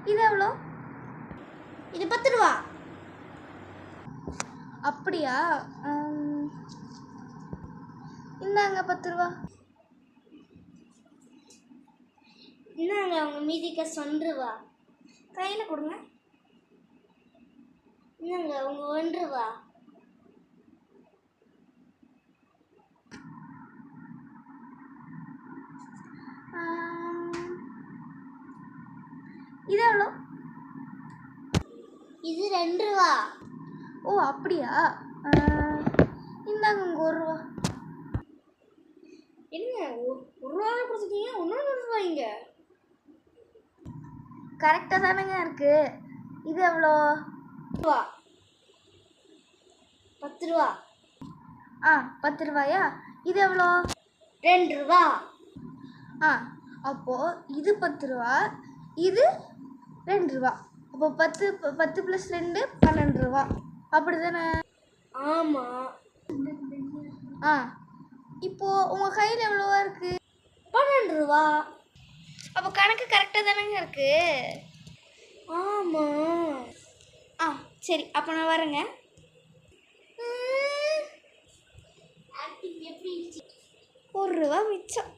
இது எவ்வளோ? இது 10 ரூபா. அப்படியா? இந்தாங்க 10 ரூபா. இந்தாங்க உங்கள் மீதி காசு 1 ரூபா. கையில் கொடுங்க. இந்தாங்க உங்கள் 1 ரூபா. இது எவ்வளோ? இது 2 ரூபா. ஓ அப்படியா? இந்தாங்க உங்கள் 1 ரூபா. என்ன 1 ரூபா கொடுத்துட்டீங்க, இன்னொன்று 1 ரூபாய்ங்க. கரெக்டாக தானேங்க இருக்கு. இது எவ்வளோ? 10 ரூபா. 10 ரூபாயா? இது எவ்வளோ? 2 ரூபா. அப்போது இது 10 ரூபா, இது 2 ரூபா. அப்போ 10 + 2 12 ரூபா. அப்படி தானே? ஆமாம். இப்போது உங்கள் கையில் எவ்வளோவா இருக்குது? 12 ரூபா. அப்போ கணக்கு கரெக்டாக தானேங்க இருக்குது. ஆமாம். சரி, அப்போ நான் வரேங்க. ஆக்டிங் எப்படி 1 ரூபா மிச்சம்.